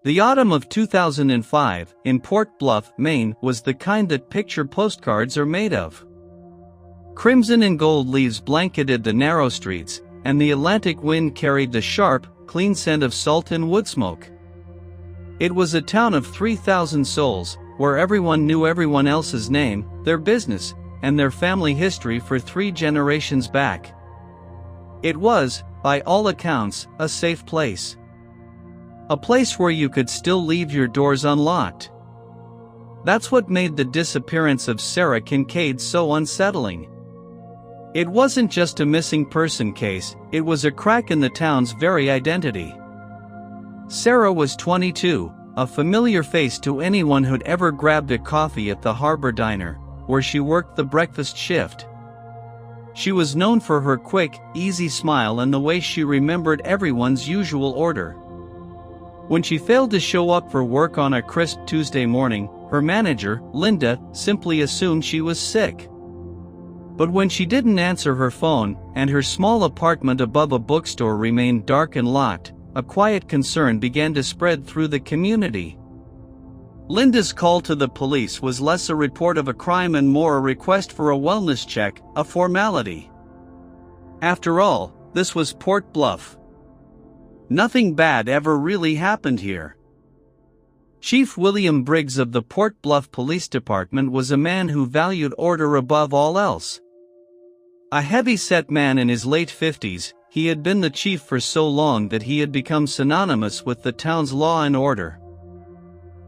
The autumn of 2005, in Port Bluff, Maine, was the kind that picture postcards are made of. Crimson and gold leaves blanketed the narrow streets, and the Atlantic wind carried the sharp, clean scent of salt and wood smoke. It was a town of 3,000 souls, where everyone knew everyone else's name, their business, and their family history for 3 generations back. It was, by all accounts, a safe place. A place where you could still leave your doors unlocked. That's what made the disappearance of Sarah Kincaid so unsettling. It wasn't just a missing person case, it was a crack in the town's very identity. Sarah was 22, a familiar face to anyone who'd ever grabbed a coffee at the Harbor Diner, where she worked the breakfast shift. She was known for her quick, easy smile and the way she remembered everyone's usual order. When she failed to show up for work on a crisp Tuesday morning, her manager, Linda, simply assumed she was sick. But when she didn't answer her phone, and her small apartment above a bookstore remained dark and locked, a quiet concern began to spread through the community. Linda's call to the police was less a report of a crime and more a request for a wellness check, a formality. After all, this was Port Bluff. Nothing bad ever really happened here. Chief William Briggs of the Port Bluff Police Department was a man who valued order above all else. A heavy-set man in his late 50s, he had been the chief for so long that he had become synonymous with the town's law and order.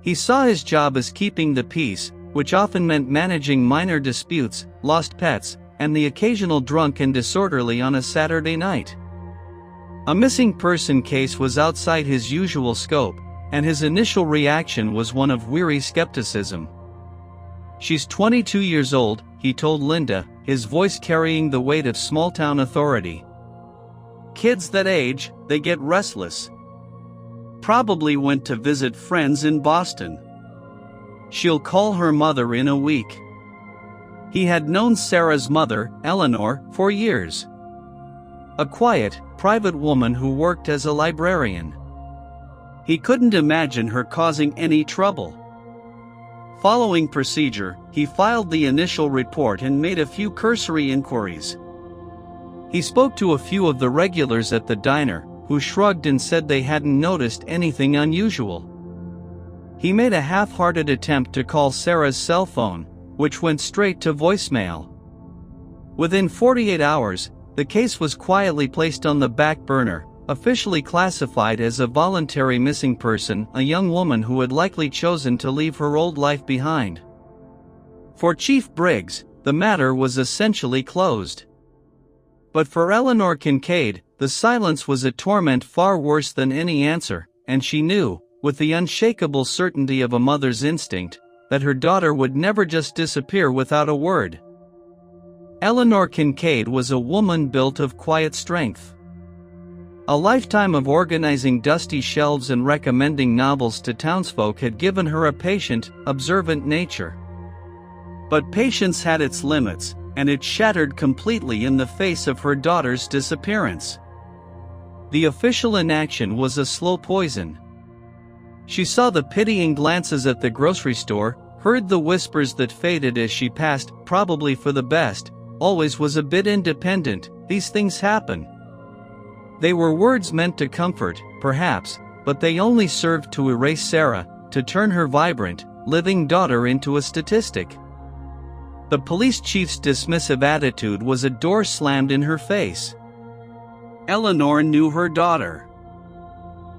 He saw his job as keeping the peace, which often meant managing minor disputes, lost pets, and the occasional drunk and disorderly on a Saturday night. A missing person case was outside his usual scope, and his initial reaction was one of weary skepticism. "She's 22 years old," he told Linda, his voice carrying the weight of small-town authority. "Kids that age, they get restless. Probably went to visit friends in Boston. She'll call her mother in a week." He had known Sarah's mother, Eleanor, for years. A quiet, private woman who worked as a librarian. He couldn't imagine her causing any trouble. Following procedure, he filed the initial report and made a few cursory inquiries. He spoke to a few of the regulars at the diner, who shrugged and said they hadn't noticed anything unusual. He made a half-hearted attempt to call Sarah's cell phone, which went straight to voicemail. Within 48 hours, the case was quietly placed on the back burner, officially classified as a voluntary missing person, a young woman who had likely chosen to leave her old life behind. For Chief Briggs, the matter was essentially closed. But for Eleanor Kincaid, the silence was a torment far worse than any answer, and she knew, with the unshakable certainty of a mother's instinct, that her daughter would never just disappear without a word. Eleanor Kincaid was a woman built of quiet strength. A lifetime of organizing dusty shelves and recommending novels to townsfolk had given her a patient, observant nature. But patience had its limits, and it shattered completely in the face of her daughter's disappearance. The official inaction was a slow poison. She saw the pitying glances at the grocery store, heard the whispers that faded as she passed, probably for the best, always was a bit independent, these things happen. They were words meant to comfort, perhaps, but they only served to erase Sarah, to turn her vibrant, living daughter into a statistic. The police chief's dismissive attitude was a door slammed in her face. Eleanor knew her daughter.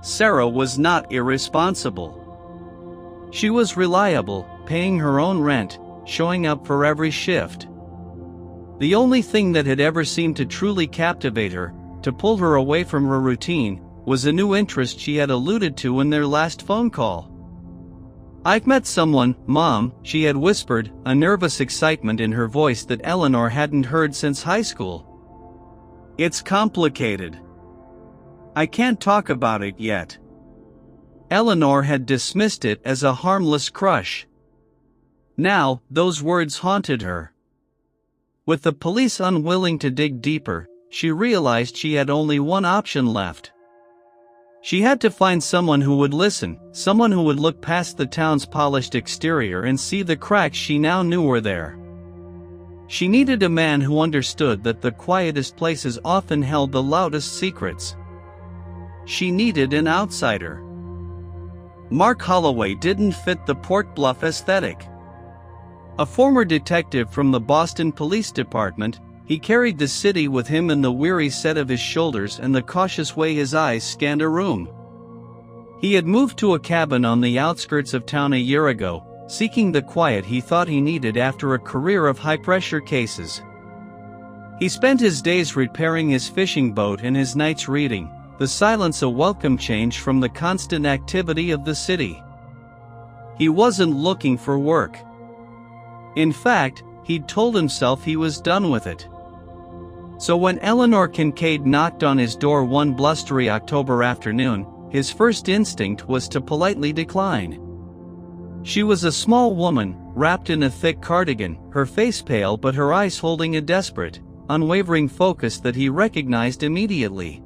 Sarah was not irresponsible. She was reliable, paying her own rent, showing up for every shift. The only thing that had ever seemed to truly captivate her, to pull her away from her routine, was a new interest she had alluded to in their last phone call. "I've met someone, Mom," she had whispered, a nervous excitement in her voice that Eleanor hadn't heard since high school. "It's complicated. I can't talk about it yet." Eleanor had dismissed it as a harmless crush. Now, those words haunted her. With the police unwilling to dig deeper, she realized she had only one option left. She had to find someone who would listen, someone who would look past the town's polished exterior and see the cracks she now knew were there. She needed a man who understood that the quietest places often held the loudest secrets. She needed an outsider. Mark Holloway didn't fit the Port Bluff aesthetic. A former detective from the Boston Police Department, he carried the city with him in the weary set of his shoulders and the cautious way his eyes scanned a room. He had moved to a cabin on the outskirts of town a year ago, seeking the quiet he thought he needed after a career of high-pressure cases. He spent his days repairing his fishing boat and his nights reading, the silence a welcome change from the constant activity of the city. He wasn't looking for work. In fact, he'd told himself he was done with it. So when Sarah Kincaid knocked on his door one blustery October afternoon, his first instinct was to politely decline. She was a small woman, wrapped in a thick cardigan, her face pale but her eyes holding a desperate, unwavering focus that he recognized immediately.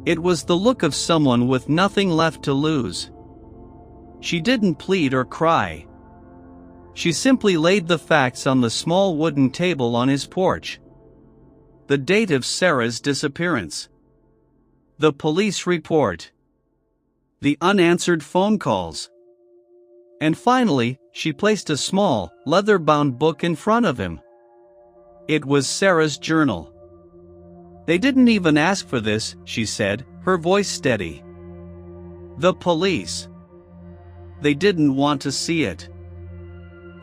It was the look of someone with nothing left to lose. She didn't plead or cry. She simply laid the facts on the small wooden table on his porch. The date of Sarah's disappearance. The police report. The unanswered phone calls. And finally, she placed a small, leather-bound book in front of him. It was Sarah's journal. "They didn't even ask for this," she said, her voice steady. "The police. They didn't want to see it.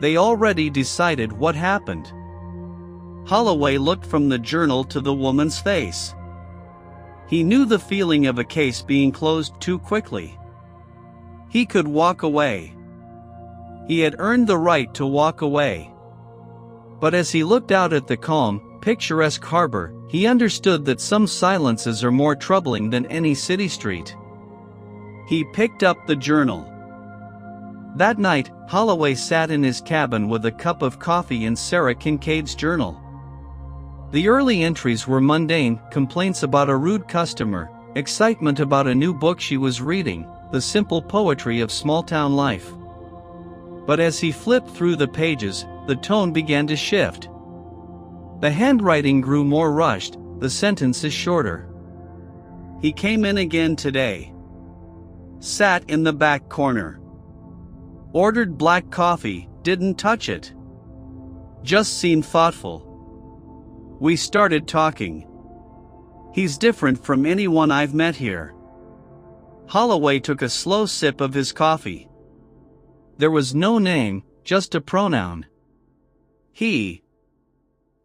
They already decided what happened." Holloway looked from the journal to the woman's face. He knew the feeling of a case being closed too quickly. He could walk away. He had earned the right to walk away. But as he looked out at the calm, picturesque harbor, he understood that some silences are more troubling than any city street. He picked up the journal. That night, Holloway sat in his cabin with a cup of coffee and Sarah Kincaid's journal. The early entries were mundane, complaints about a rude customer, excitement about a new book she was reading, the simple poetry of small-town life. But as he flipped through the pages, the tone began to shift. The handwriting grew more rushed, the sentences shorter. He came in again today. Sat in the back corner. Ordered black coffee, didn't touch it. Just seemed thoughtful. We started talking. He's different from anyone I've met here. Holloway took a slow sip of his coffee. There was no name, just a pronoun. He.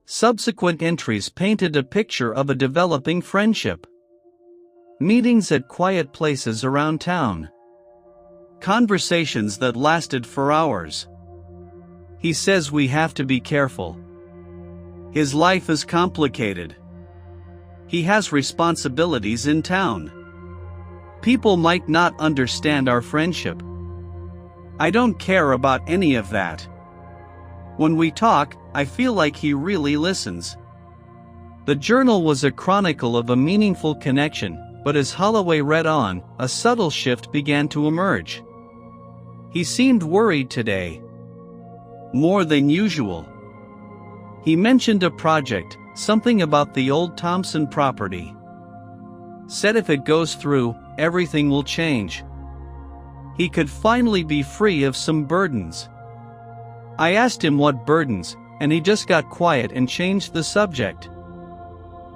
Subsequent entries painted a picture of a developing friendship. Meetings at quiet places around town. Conversations that lasted for hours. He says we have to be careful. His life is complicated. He has responsibilities in town. People might not understand our friendship. I don't care about any of that. When we talk, I feel like he really listens. The journal was a chronicle of a meaningful connection, but as Holloway read on, a subtle shift began to emerge. He seemed worried today. More than usual. He mentioned a project, something about the old Thompson property. Said if it goes through, everything will change. He could finally be free of some burdens. I asked him what burdens, and he just got quiet and changed the subject.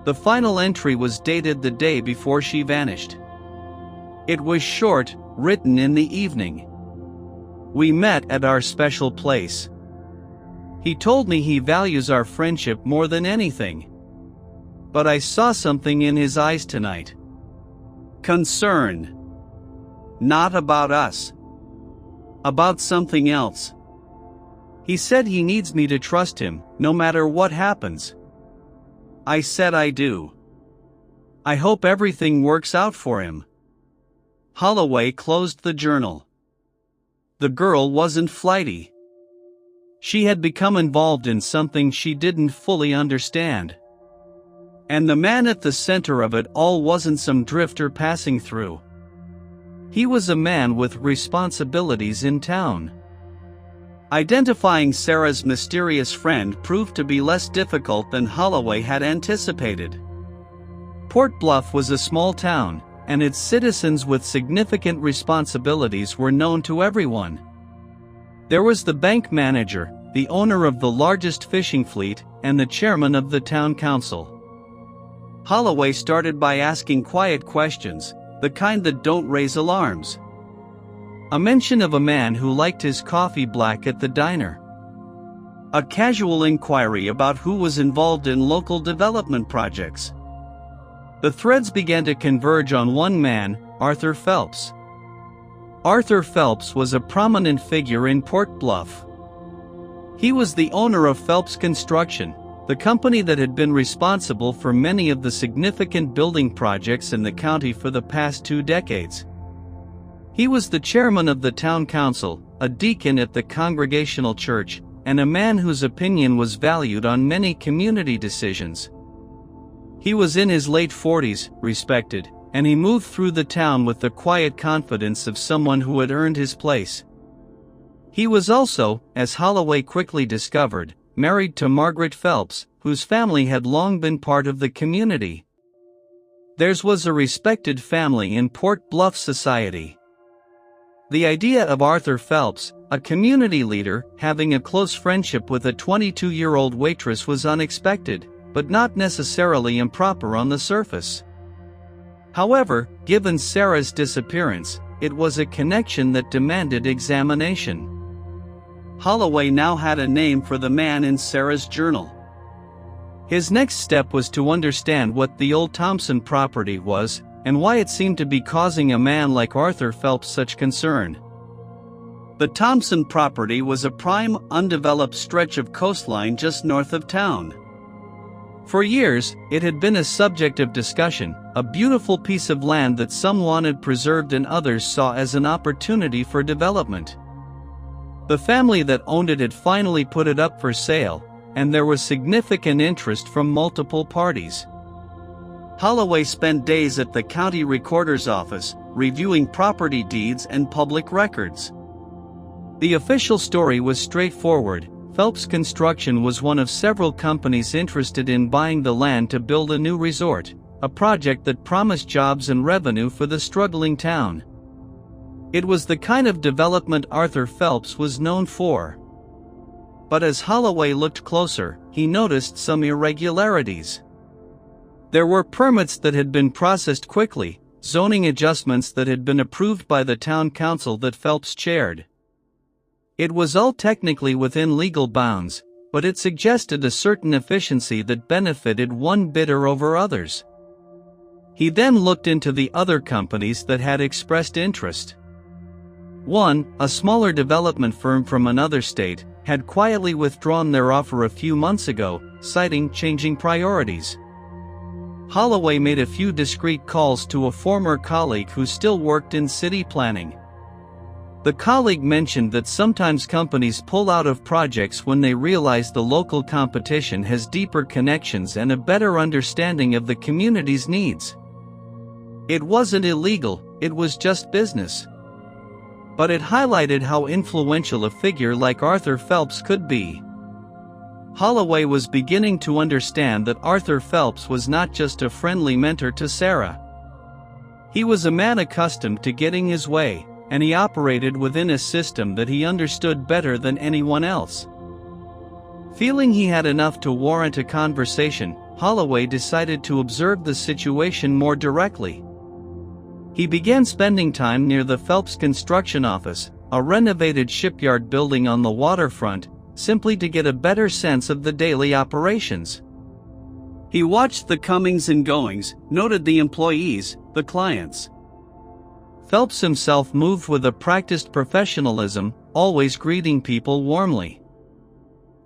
The final entry was dated the day before she vanished. It was short, written in the evening. We met at our special place. He told me he values our friendship more than anything. But I saw something in his eyes tonight. Concern. Not about us. About something else. He said he needs me to trust him, no matter what happens. I said I do. I hope everything works out for him. Holloway closed the journal. The girl wasn't flighty. She had become involved in something she didn't fully understand. And the man at the center of it all wasn't some drifter passing through. He was a man with responsibilities in town. Identifying Sarah's mysterious friend proved to be less difficult than Holloway had anticipated. Port Bluff was a small town, and its citizens with significant responsibilities were known to everyone. There was the bank manager, the owner of the largest fishing fleet, and the chairman of the town council. Holloway started by asking quiet questions, the kind that don't raise alarms. A mention of a man who liked his coffee black at the diner. A casual inquiry about who was involved in local development projects. The threads began to converge on one man, Arthur Phelps. Arthur Phelps was a prominent figure in Port Bluff. He was the owner of Phelps Construction, the company that had been responsible for many of the significant building projects in the county for the past 2 decades. He was the chairman of the town council, a deacon at the Congregational Church, and a man whose opinion was valued on many community decisions. He was in his late 40s, respected, and he moved through the town with the quiet confidence of someone who had earned his place. He was also, as Holloway quickly discovered, married to Margaret Phelps, whose family had long been part of the community. Theirs was a respected family in Port Bluff society. The idea of Arthur Phelps, a community leader, having a close friendship with a 22-year-old waitress was unexpected, but not necessarily improper on the surface. However, given Sarah's disappearance, it was a connection that demanded examination. Holloway now had a name for the man in Sarah's journal. His next step was to understand what the old Thompson property was, and why it seemed to be causing a man like Arthur Phelps such concern. The Thompson property was a prime, undeveloped stretch of coastline just north of town. For years, it had been a subject of discussion, a beautiful piece of land that some wanted preserved and others saw as an opportunity for development. The family that owned it had finally put it up for sale, and there was significant interest from multiple parties. Holloway spent days at the county recorder's office, reviewing property deeds and public records. The official story was straightforward. Phelps Construction was one of several companies interested in buying the land to build a new resort, a project that promised jobs and revenue for the struggling town. It was the kind of development Arthur Phelps was known for. But as Holloway looked closer, he noticed some irregularities. There were permits that had been processed quickly, zoning adjustments that had been approved by the town council that Phelps chaired. It was all technically within legal bounds, but it suggested a certain efficiency that benefited one bidder over others. He then looked into the other companies that had expressed interest. One, a smaller development firm from another state, had quietly withdrawn their offer a few months ago, citing changing priorities. Holloway made a few discreet calls to a former colleague who still worked in city planning. The colleague mentioned that sometimes companies pull out of projects when they realize the local competition has deeper connections and a better understanding of the community's needs. It wasn't illegal, it was just business. But it highlighted how influential a figure like Arthur Phelps could be. Holloway was beginning to understand that Arthur Phelps was not just a friendly mentor to Sarah. He was a man accustomed to getting his way, and he operated within a system that he understood better than anyone else. Feeling he had enough to warrant a conversation, Holloway decided to observe the situation more directly. He began spending time near the Phelps Construction office, a renovated shipyard building on the waterfront, simply to get a better sense of the daily operations. He watched the comings and goings, noted the employees, the clients. Phelps himself moved with a practiced professionalism, always greeting people warmly.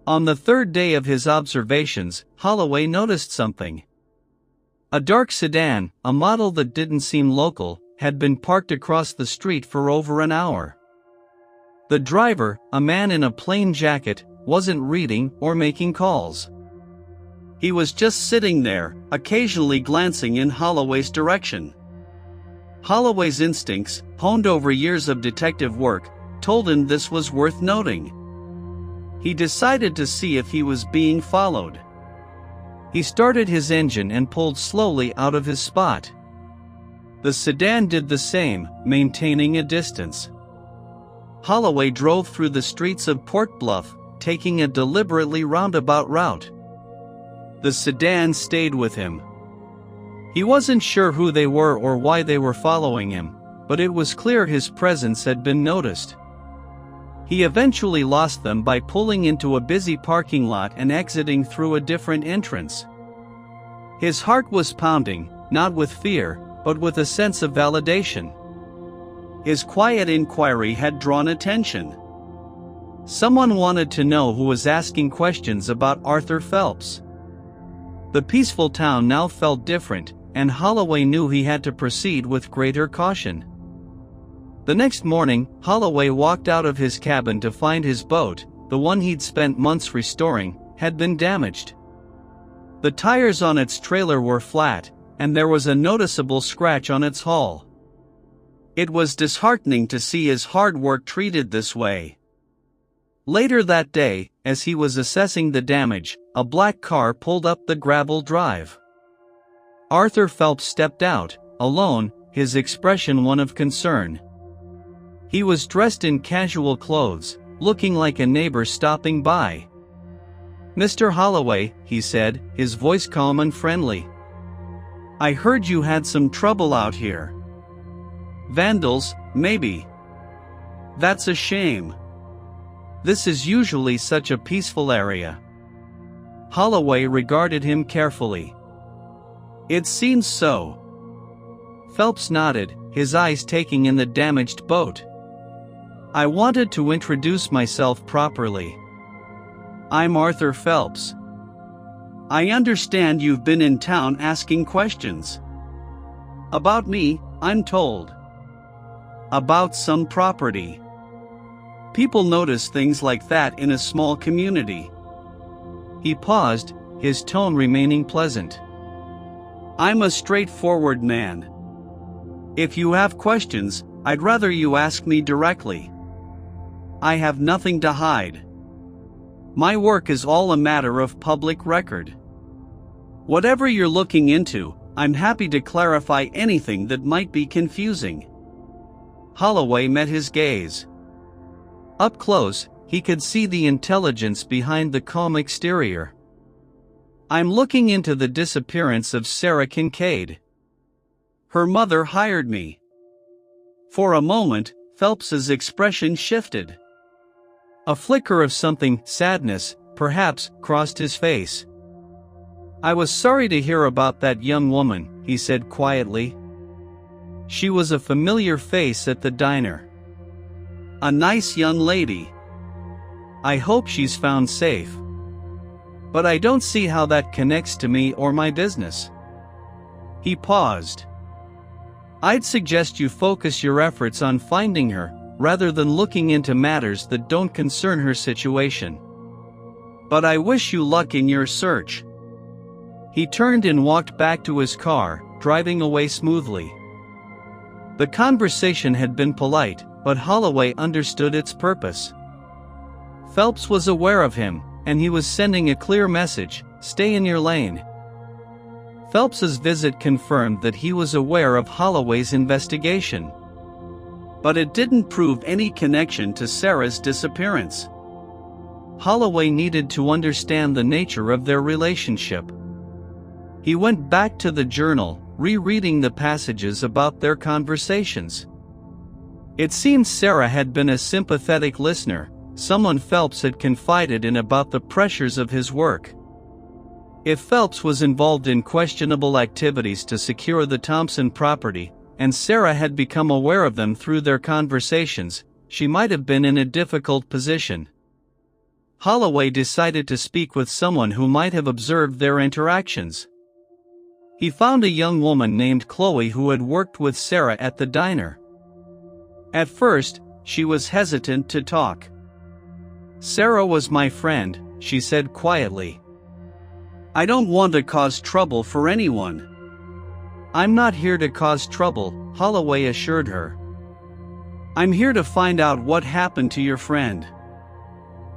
On the third day of his observations, Holloway noticed something. A dark sedan, a model that didn't seem local, had been parked across the street for over an hour. The driver, a man in a plain jacket, wasn't reading or making calls. He was just sitting there, occasionally glancing in Holloway's direction. Holloway's instincts, honed over years of detective work, told him this was worth noting. He decided to see if he was being followed. He started his engine and pulled slowly out of his spot. The sedan did the same, maintaining a distance. Holloway drove through the streets of Port Bluff, taking a deliberately roundabout route. The sedan stayed with him. He wasn't sure who they were or why they were following him, but it was clear his presence had been noticed. He eventually lost them by pulling into a busy parking lot and exiting through a different entrance. His heart was pounding, not with fear, but with a sense of validation. His quiet inquiry had drawn attention. Someone wanted to know who was asking questions about Arthur Phelps. The peaceful town now felt different, and Holloway knew he had to proceed with greater caution. The next morning, Holloway walked out of his cabin to find his boat, the one he'd spent months restoring, had been damaged. The tires on its trailer were flat, and there was a noticeable scratch on its hull. It was disheartening to see his hard work treated this way. Later that day, as he was assessing the damage, a black car pulled up the gravel drive. Arthur Phelps stepped out, alone, his expression one of concern. He was dressed in casual clothes, looking like a neighbor stopping by. "Mr. Holloway," he said, his voice calm and friendly. "I heard you had some trouble out here." "Vandals, maybe." "That's a shame. This is usually such a peaceful area." Holloway regarded him carefully. "It seems so." Phelps nodded, his eyes taking in the damaged boat. "I wanted to introduce myself properly. I'm Arthur Phelps. I understand you've been in town asking questions. About me, I'm told. About some property. People notice things like that in a small community." He paused, his tone remaining pleasant. "I'm a straightforward man. If you have questions, I'd rather you ask me directly. I have nothing to hide. My work is all a matter of public record. Whatever you're looking into, I'm happy to clarify anything that might be confusing." Holloway met his gaze. Up close, he could see the intelligence behind the calm exterior. "I'm looking into the disappearance of Sarah Kincaid. Her mother hired me." For a moment, Phelps's expression shifted. A flicker of something, sadness, perhaps, crossed his face. "I was sorry to hear about that young woman," he said quietly. "She was a familiar face at the diner. A nice young lady. I hope she's found safe. But I don't see how that connects to me or my business." He paused. "I'd suggest you focus your efforts on finding her, rather than looking into matters that don't concern her situation. But I wish you luck in your search." He turned and walked back to his car, driving away smoothly. The conversation had been polite, but Holloway understood its purpose. Phelps was aware of him, and he was sending a clear message: stay in your lane. Phelps's visit confirmed that he was aware of Holloway's investigation. But it didn't prove any connection to Sarah's disappearance. Holloway needed to understand the nature of their relationship. He went back to the journal, rereading the passages about their conversations. It seemed Sarah had been a sympathetic listener, someone Phelps had confided in about the pressures of his work. If Phelps was involved in questionable activities to secure the Thompson property, and Sarah had become aware of them through their conversations, she might have been in a difficult position. Holloway decided to speak with someone who might have observed their interactions. He found a young woman named Chloe who had worked with Sarah at the diner. At first, she was hesitant to talk. "Sarah was my friend," she said quietly. I don't want to cause trouble for anyone. I'm not here to cause trouble, Holloway assured her. I'm here to find out what happened to your friend.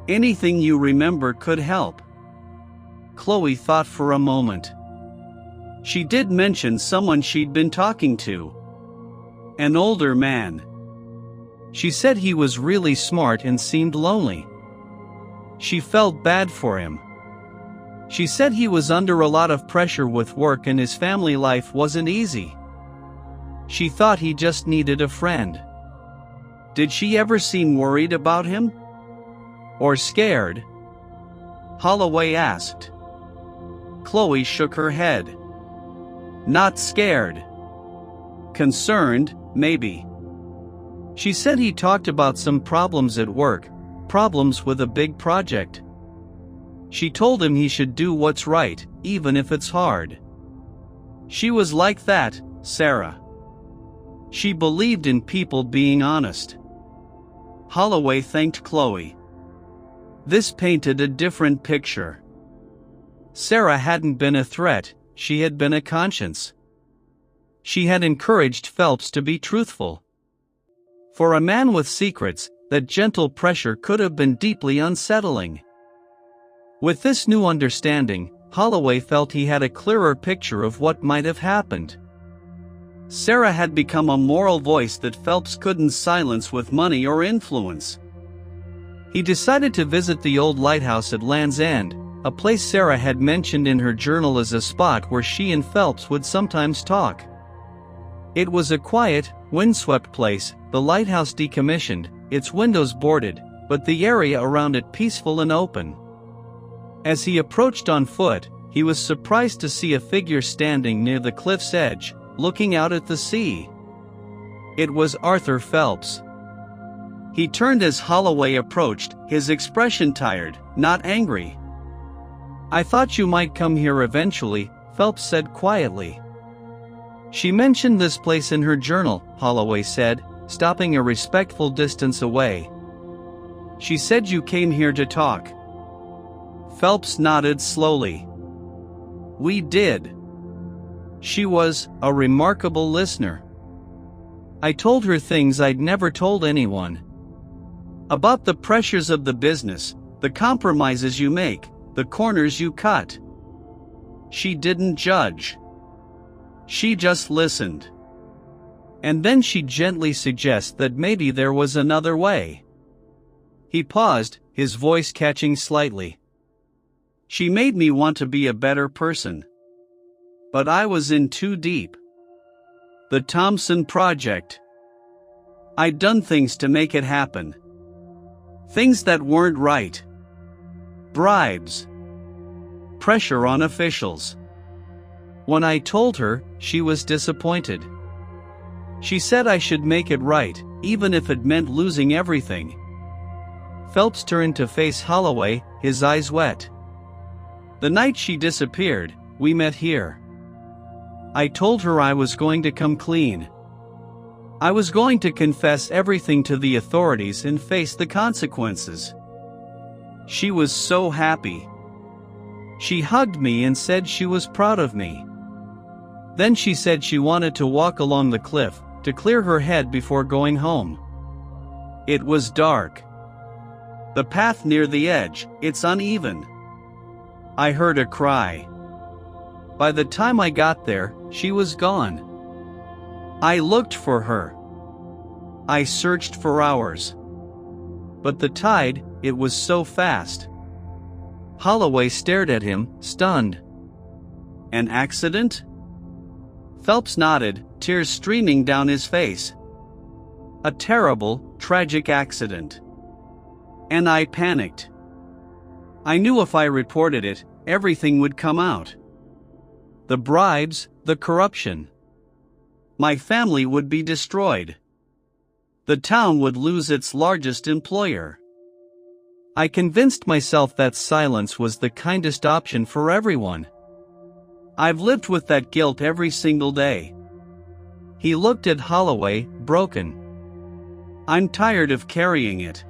Anything you remember could help. Chloe thought for a moment. She did mention someone she'd been talking to. An older man. She said he was really smart and seemed lonely. She felt bad for him. She said he was under a lot of pressure with work and his family life wasn't easy. She thought he just needed a friend. Did she ever seem worried about him? Or scared? Holloway asked. Chloe shook her head. Not scared. Concerned, maybe. She said he talked about some problems at work, problems with a big project. She told him he should do what's right, even if it's hard. She was like that, Sarah. She believed in people being honest. Holloway thanked Chloe. This painted a different picture. Sarah hadn't been a threat, she had been a conscience. She had encouraged Phelps to be truthful. For a man with secrets, that gentle pressure could have been deeply unsettling. With this new understanding, Holloway felt he had a clearer picture of what might have happened. Sarah had become a moral voice that Phelps couldn't silence with money or influence. He decided to visit the old lighthouse at Land's End, a place Sarah had mentioned in her journal as a spot where she and Phelps would sometimes talk. It was a quiet, windswept place, the lighthouse decommissioned, its windows boarded, but the area around it peaceful and open. As he approached on foot, he was surprised to see a figure standing near the cliff's edge, looking out at the sea. It was Arthur Phelps. He turned as Holloway approached, his expression tired, not angry. "I thought you might come here eventually," Phelps said quietly. "She mentioned this place in her journal," Holloway said, stopping a respectful distance away. "She said you came here to talk." Phelps nodded slowly. "We did." She was a remarkable listener. I told her things I'd never told anyone. About the pressures of the business, the compromises you make, the corners you cut. She didn't judge. She just listened. And then she gently suggested that maybe there was another way. He paused, his voice catching slightly. She made me want to be a better person. But I was in too deep. The Thompson Project. I'd done things to make it happen. Things that weren't right. Bribes. Pressure on officials. When I told her, she was disappointed. She said I should make it right, even if it meant losing everything. Phelps turned to face Holloway, his eyes wet. "The night she disappeared, we met here. I told her I was going to come clean. I was going to confess everything to the authorities and face the consequences." She was so happy. She hugged me and said she was proud of me. Then she said she wanted to walk along the cliff, to clear her head before going home. It was dark. The path near the edge, it's uneven. I heard a cry. By the time I got there, she was gone. I looked for her. I searched for hours. But the tide, it was so fast. Holloway stared at him, stunned. "An accident?" Phelps nodded, tears streaming down his face. "A terrible, tragic accident." And I panicked. I knew if I reported it, everything would come out. The bribes, the corruption. My family would be destroyed. The town would lose its largest employer. I convinced myself that silence was the kindest option for everyone. I've lived with that guilt every single day. He looked at Holloway, broken. I'm tired of carrying it.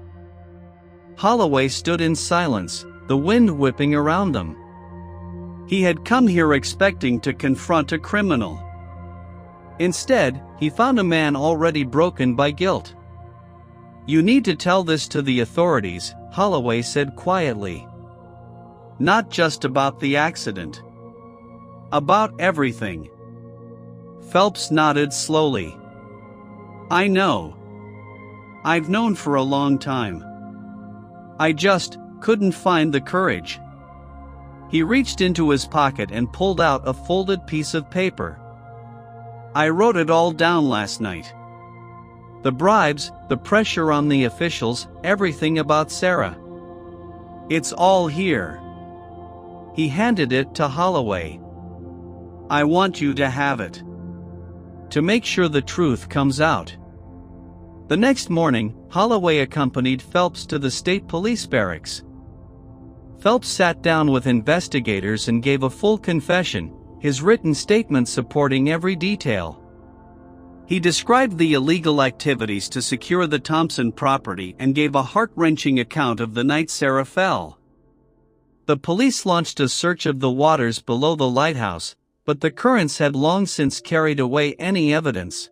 Holloway stood in silence, the wind whipping around them. He had come here expecting to confront a criminal. Instead, he found a man already broken by guilt. "You need to tell this to the authorities," Holloway said quietly. "Not just about the accident. About everything." Phelps nodded slowly. "I know. I've known for a long time. I just couldn't find the courage." He reached into his pocket and pulled out a folded piece of paper. "I wrote it all down last night. The bribes, the pressure on the officials, everything about Sarah. It's all here." He handed it to Holloway. "I want you to have it, to make sure the truth comes out." The next morning, Holloway accompanied Phelps to the state police barracks. Phelps sat down with investigators and gave a full confession, his written statement supporting every detail. He described the illegal activities to secure the Thompson property and gave a heart-wrenching account of the night Sarah fell. The police launched a search of the waters below the lighthouse, but the currents had long since carried away any evidence.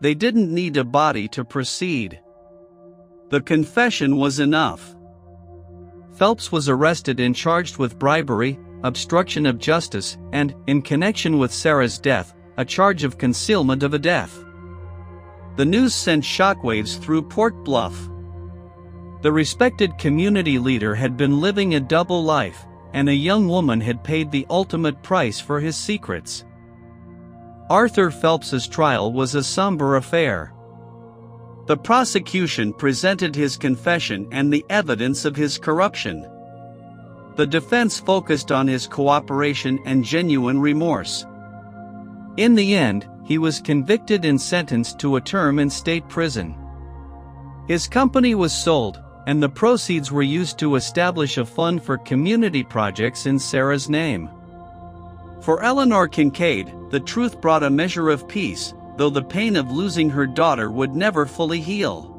They didn't need a body to proceed. The confession was enough. Phelps was arrested and charged with bribery, obstruction of justice, and, in connection with Sarah's death, a charge of concealment of a death. The news sent shockwaves through Port Bluff. The respected community leader had been living a double life, and a young woman had paid the ultimate price for his secrets. Arthur Phelps's trial was a somber affair. The prosecution presented his confession and the evidence of his corruption. The defense focused on his cooperation and genuine remorse. In the end, he was convicted and sentenced to a term in state prison. His company was sold, and the proceeds were used to establish a fund for community projects in Sarah's name. For Eleanor Kincaid, the truth brought a measure of peace, though the pain of losing her daughter would never fully heal.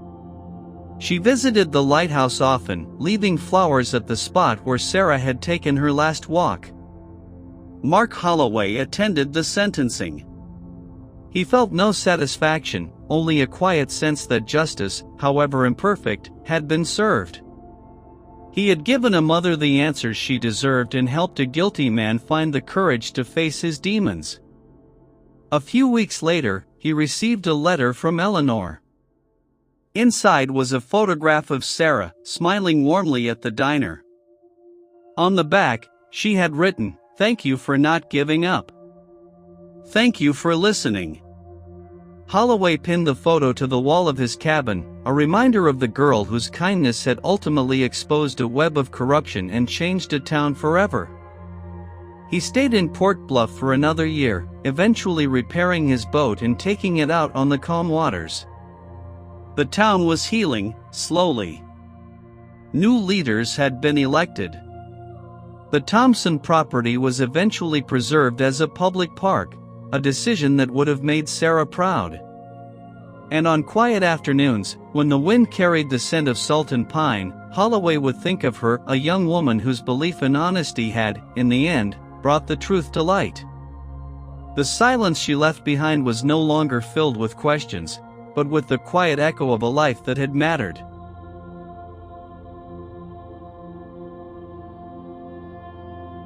She visited the lighthouse often, leaving flowers at the spot where Sarah had taken her last walk. Mark Holloway attended the sentencing. He felt no satisfaction, only a quiet sense that justice, however imperfect, had been served. He had given a mother the answers she deserved and helped a guilty man find the courage to face his demons. A few weeks later, he received a letter from Eleanor. Inside was a photograph of Sarah, smiling warmly at the diner. On the back, she had written, "Thank you for not giving up. Thank you for listening." Holloway pinned the photo to the wall of his cabin, a reminder of the girl whose kindness had ultimately exposed a web of corruption and changed a town forever. He stayed in Port Bluff for another year, eventually repairing his boat and taking it out on the calm waters. The town was healing, slowly. New leaders had been elected. The Thompson property was eventually preserved as a public park, a decision that would have made Sarah proud. And on quiet afternoons, when the wind carried the scent of salt and pine, Holloway would think of her, a young woman whose belief in honesty had, in the end, brought the truth to light. The silence she left behind was no longer filled with questions, but with the quiet echo of a life that had mattered.